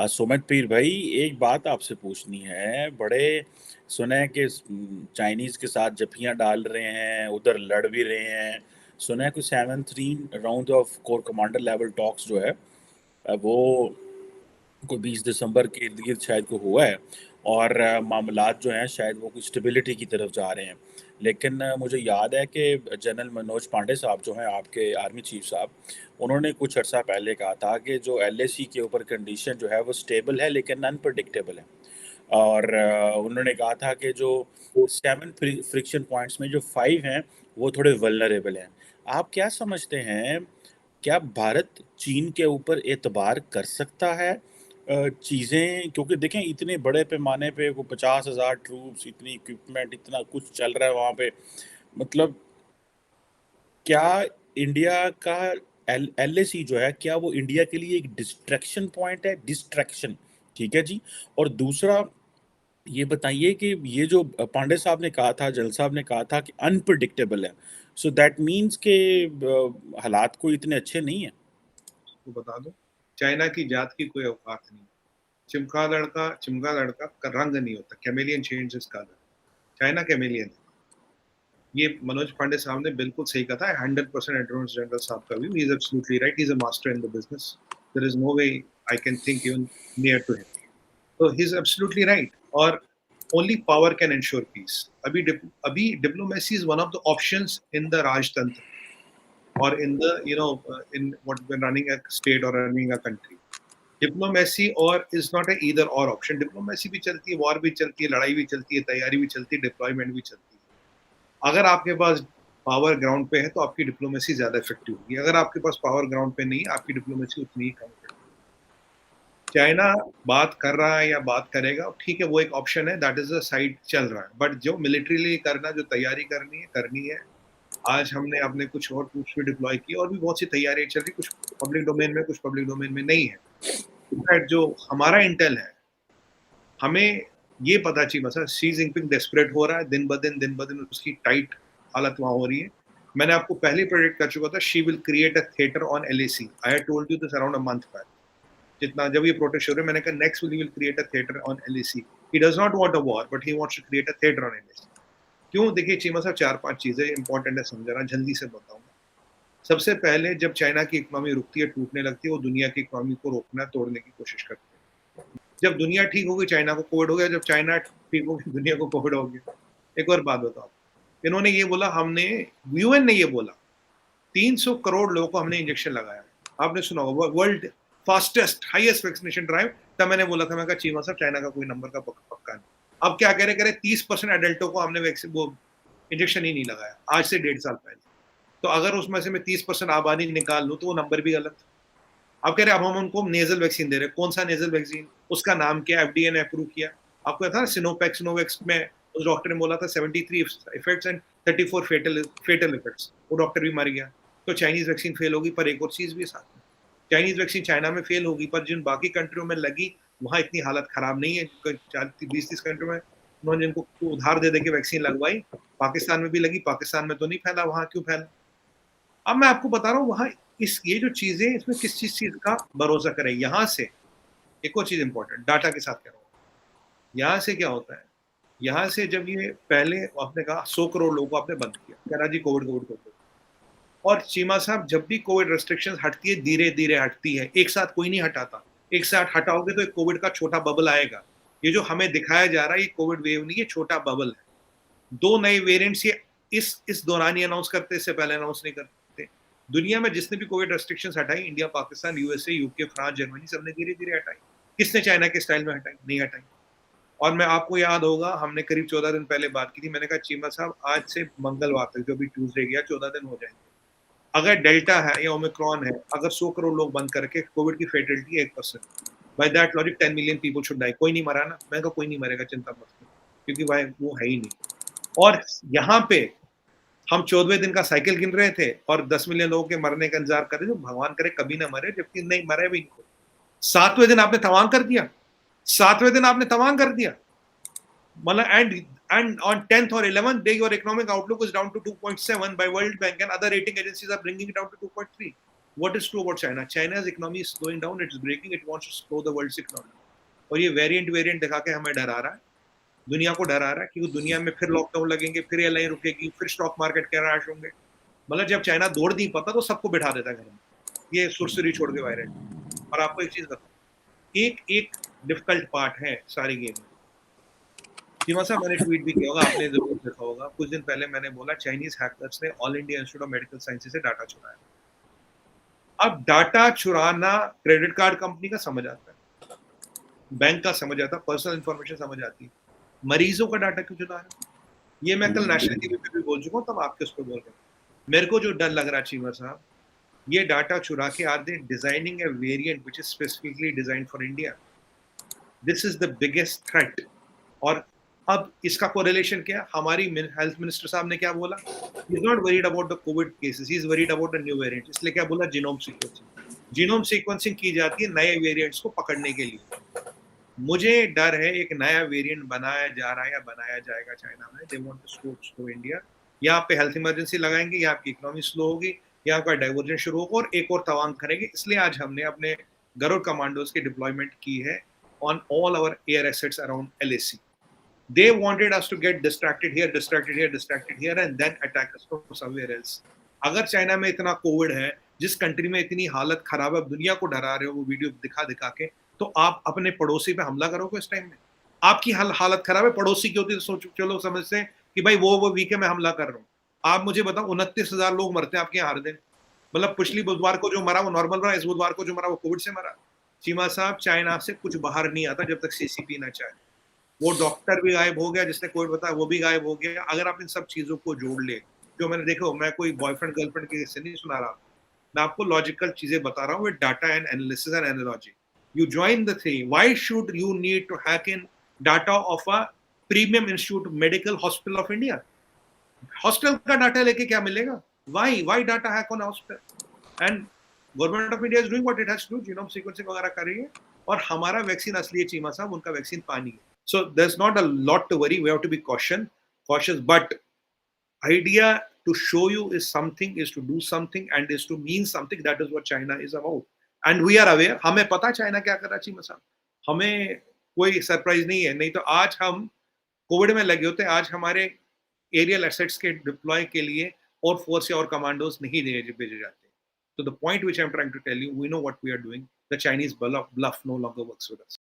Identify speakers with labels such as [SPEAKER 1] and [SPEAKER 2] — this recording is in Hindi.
[SPEAKER 1] सुमित पीर भाई, एक बात आपसे पूछनी है। बड़े सुने हैं कि चाइनीज के साथ जफियां डाल रहे हैं, उधर लड़ भी रहे हैं। सुना है कि 7th round of core commander level talks जो है वो कोई 20 दिसंबर के इर्द गिर्द शायद को हुआ है। और मामलात जो हैं शायद वो कुछ स्टेबिलिटी की तरफ जा रहे हैं। लेकिन मुझे याद है कि जनरल मनोज पांडे साहब जो हैं, आपके आर्मी चीफ साहब, उन्होंने कुछ अर्सा पहले कहा था कि जो एलएसी के ऊपर कंडीशन जो है वो स्टेबल है लेकिन अनप्रडिक्टेबल है। और उन्होंने कहा था कि जो 7 फ्रिक्शन पॉइंट्स में जो 5 हैं वो थोड़े वल्नरेबल हैं। आप क्या समझते हैं, क्या भारत चीन के ऊपर एतबार कर सकता है? चीज़ें क्योंकि देखें, इतने बड़े पैमाने पे वो 50,000 ट्रूप्स, इतनी इक्विपमेंट, इतना कुछ चल रहा है वहाँ पे। मतलब क्या इंडिया का एलएसी जो है, क्या वो इंडिया के लिए एक डिस्ट्रैक्शन पॉइंट है? डिस्ट्रैक्शन, ठीक है जी। और दूसरा ये बताइए कि ये जो पांडे साहब ने कहा था, जल साहब ने कहा था कि अनप्रडिक्टेबल है, सो दैट मीन्स के हालात कोई इतने अच्छे नहीं है।
[SPEAKER 2] तो बता दो, चाइना की जात की कोई औकात नहीं। चिमका लड़का का रंग नहीं होता। Chameleon change is colour. China chameleon. ये मनोज पांडे साहब ने बिल्कुल सही कहा था। 100% एटॉर्नी जनरल साहब का view, he is absolutely right. He is a master in the business. There is no way I can think even near to him. तो ही इज एब्सोल्युटली राइट। और only power can ensure peace. अभी diplomacy is one of the options in the राजतंत्र or in the in what when running a state or running a country. Diplomacy और इज नॉट ए ईदर और ऑप्शन। डिप्लोमेसी भी चलती है, वॉर भी चलती है, लड़ाई भी चलती है, तैयारी भी चलती है, डिप्लॉयमेंट भी चलती है। अगर आपके पास पावर ग्राउंड पे है तो आपकी डिप्लोमेसी ज्यादा इफेक्टिव होगी। अगर आपके पास पावर ग्राउंड पे नहीं है, आपकी डिप्लोमेसी उतनी ही कम इफेक्टिव। चाइना बात कर रहा है या बात करेगा, ठीक है, वो एक ऑप्शन है, दैट इज अ साइड चल रहा है। बट जो मिलिट्रीली करना, जो तैयारी करनी है। आज हमने अपने कुछ और ट्रूप्स भी डिप्लॉय की और भी बहुत सी तैयारियां चल रही, कुछ पब्लिक डोमेन में, कुछ पब्लिक डोमेन में नहीं है। इनफैक्ट जो हमारा इंटेल है, हमें ये पता चाहिए बस शी जिनपिंग डेस्परेट हो रहा है, दिन ब दिन उसकी टाइट हालत वहां हो रही है। मैंने आपको पहले प्रेडिक्ट कर चुका था, she will create a theatre on LAC. I had told you this around a month back. जितना जब ये प्रोटेस्ट हो रहे, मैंने कहा next will create a theatre on LAC. He does not want a war, but he wants to create a theatre on LAC. क्यों? देखिए चीमा साहब, 4-5 चीजें इंपॉर्टेंट है समझना, जल्दी से बताऊंगा। सबसे पहले, जब चाइना की इकोनॉमी रुकती है, टूटने लगती है, वो दुनिया की इकोनॉमी को रोकना, तोड़ने की कोशिश करती है। जब दुनिया ठीक हो गई, चाइना को कोविड हो गया। जब चाइना ठीक हो गई, दुनिया को कोविड हो गया। एक और बात बताओ, इन्होंने ये बोला, हमने, यूएन ने ये बोला, 300 करोड़ लोगों को हमने इंजेक्शन लगाया। आपने सुना होगा world fastest highest vaccination drive. तब मैंने बोला था, मैं कहा चीमा साहब, चाइना का कोई नंबर का पक्का नहीं। अब क्या कह रहे 30% एडल्टों को हमने वैक्सीन, वो इंजेक्शन ही नहीं लगाया, आज से 1.5 साल पहले। तो अगर उसमें से मैं 30% आबादी निकाल लूं तो वो नंबर भी गलत। अब कह रहे अब हम उनको नेजल वैक्सीन दे रहे हैं। कौन सा नेजल वैक्सीन? उसका नाम क्या? एफडीए ने अप्रूव किया। आपको था सिनोवैक्स में उस डॉक्टर ने बोला था 73 इफेक्ट्स एंड 34 फेटल इफेक्ट्स। वो डॉक्टर भी मर गया। तो चाइनीज वैक्सीन फेल होगी। पर एक और चीज भी साथ में, चाइनीज वैक्सीन चाइना में फेल होगी, पर जिन बाकी कंट्रियों में लगी, वहां इतनी हालत खराब नहीं है। 20-30 कंट्रियों में उन्होंने जिनको उधार दे के वैक्सीन लगवाई, पाकिस्तान में भी लगी। पाकिस्तान में तो नहीं फैला, वहां क्यों फैला? अब मैं आपको बता रहा हूँ, वहां इस ये जो चीजें, इसमें किस चीज का भरोसा करें। यहां से एक और चीज इंपॉर्टेंट, डाटा के साथ कह रहा हूँ। यहाँ से क्या होता है, यहाँ से जब ये पहले आपने कहा 100 करोड़ लोगों को आपने बंद किया, कह रहा जी कोविड कोविड कोविड। और चीमा साहब, जब भी कोविड रेस्ट्रिक्शन हटती है, धीरे धीरे हटती है, एक साथ कोई नहीं हटाता। एक साथ हटाओगे तो एक कोविड का छोटा बबल आएगा। ये जो हमें दिखाया जा रहा है, ये कोविड वेव नहीं, ये छोटा बबल है। 2 नए वेरिएंट्स ये इस दौरान ही अनाउंस करते, इससे पहले अनाउंस नहीं करते। दुनिया में जिसने भी कोविड रेस्ट्रिक्शंस हटाई, India, Pakistan, USA, UK, France, Germany, सबने धीरे धीरे हटाई। किसने चाइना के स्टाइल में हटाई? नहीं हटाई। और मैं, आपको याद होगा, हमने करीब 14 दिन पहले बात की थी। मैंने कहा चीमा साहब, आज से मंगलवार तक, जो भी ट्यूसडे गया, 14 दिन हो जाएंगे। अगर डेल्टा है या ओमिक्रॉन है, अगर 100 करोड़ लोग बंद करके, कोविड की fatality 1%, by that logic 10 million people should die. कोई नहीं मरा ना? मैं कहा कोई नहीं मरेगा, चिंता मत करो, क्योंकि भाई वो है ही नहीं। और यहाँ पे हम 14वें दिन का साइकिल गिन रहे थे और 10 मिलियन लोगों के मरने का इंतजार कर रहे थे, जो भगवान करे कभी ना मरे, जबकि नहीं मरे भी नहीं। 7वें दिन आपने तवांग कर दिया। 7वें दिन आपने तवांग कर दिया, मतलब and on 10th or 11th day your economic outlook is down to 2.7 by World Bank, and other rating agencies are bringing it down to 2.3. What is true about China? China's economy is slowing down. It's breaking. It wants to slow the world's economy. और ये वेरिएंट दिखा के हमें डरा रहा है, दुनिया को डरा रहा है, क्योंकि दुनिया में फिर लॉकडाउन लगेंगे, फिर एयरलाइन रुकेगी, फिर स्टॉक मार्केट क्रैश होंगे। मतलब जब चाइना दौड़ नहीं पाता तो सबको बिठा देता घर में, ये सुरसुरी छोड़ के वायरल। और आपको एक चीज बताऊं, एक डिफिकल्ट पार्ट है सारी गेम में। सीमा साहब, मैंने ट्वीट भी किया होगा, आपने जरूर देखा होगा, कुछ दिन पहले मैंने बोला चाइनीज हैकर्स ने all India institute of medical sciences से डाटा चुराया। अब डाटा चुराना क्रेडिट कार्ड कंपनी का समझ आता है, बैंक का समझ आता है, पर्सनल इंफॉर्मेशन समझ आती है, मरीजों का डाटा क्यों चुरा रहा है? ये मैं कल नेशनल टीवी पे भी बोल चुका हूँ, तब आपके उस पर बोल रहा हूँ। मेरे को जो डर लग रहा है चीमा साहब, ये डाटा चुरा के are they designing a variant which is specifically designed for India. This is the biggest threat. और अब इसका कोरिलेशन क्या? हमारी हेल्थ मिनिस्टर साहब ने क्या बोला? He is not worried about the Covid cases, he is worried about the new variant. इसलिए क्या बोला? Genome sequencing. जीनोम सीक्वेंसिंग की जाती है नए वेरिएंट्स को पकड़ने के लिए। मुझे डर है एक नया वेरिएंट बनाया जा रहा है या बनाया जाएगा चाइना में। They want to slow India. या आप पे हेल्थ इमरजेंसी लगाएंगे, या आपकी इकोनॉमी स्लो होगी, या आपका डाइवर्जन शुरू होगा और एक और तवांग करेंगे। इसलिए आज हमने अपने गरुड़ कमांडोज की डिप्लॉयमेंट की है on all our air assets around LAC. They wanted us to get distracted here, and then attack us from somewhere else. अगर चाइना में इतना कोविड है, जिस कंट्री में इतनी हालत खराब है, दुनिया को डरा रहे हो वो वीडियो दिखा के, तो आप अपने पड़ोसी पे हमला करोगे इस टाइम में? आपकी हालत खराब है, पड़ोसी की होती तो सोचो, चलो समझते हैं कि भाई वो वीक है, मैं हमला कर रहा हूँ। आप मुझे बताओ, 29,000 लोग मरते हैं आपके यहाँ हर दिन। मतलब पिछली बुधवार को जो मरा वो नॉर्मल मरा, इस बुधवार को जो मरा वो कोविड से मरा। चीमा साहब, चाइना से कुछ बाहर नहीं आता जब तक CCP ना चाहे। वो डॉक्टर भी गायब हो गया जिसने कोविड बताया, वो भी गायब हो गया। अगर आप इन सब चीजों को जोड़ ले, जो मैंने देखो, मैं कोई बॉयफ्रेंड गर्लफ्रेंड के किस्से नहीं सुना रहा, मैं आपको लॉजिकल चीजें बता रहा हूँ with data and analysis and analogy. You join the thing, why should you need to hack in data of a premium institute medical hospital of India? Hospital का डाटा लेके क्या मिलेगा? Why data hack on hospital? And government of India is doing what it has to do, genome sequencing वगैरह कर रही है। और हमारा वैक्सीन असली है चीमा साहब, उनका वैक्सीन पानी है। So there's not a lot to worry. We have to be cautious. But idea to show you is something, is to do something, and is to mean something. That is what China is about. And we are aware. हमें पता चाइना क्या कर रहा है चीमा साहब, हमें कोई सरप्राइज नहीं है। नहीं तो आज हम कोविड में लगे होते, आज हमारे एरियल एसेट्स के डिप्लॉय के लिए और फोर्स या और कमांडोज नहीं भेजे जाते। So the point which I'm trying to tell you, we know what we are doing. The Chinese bluff no longer works with us.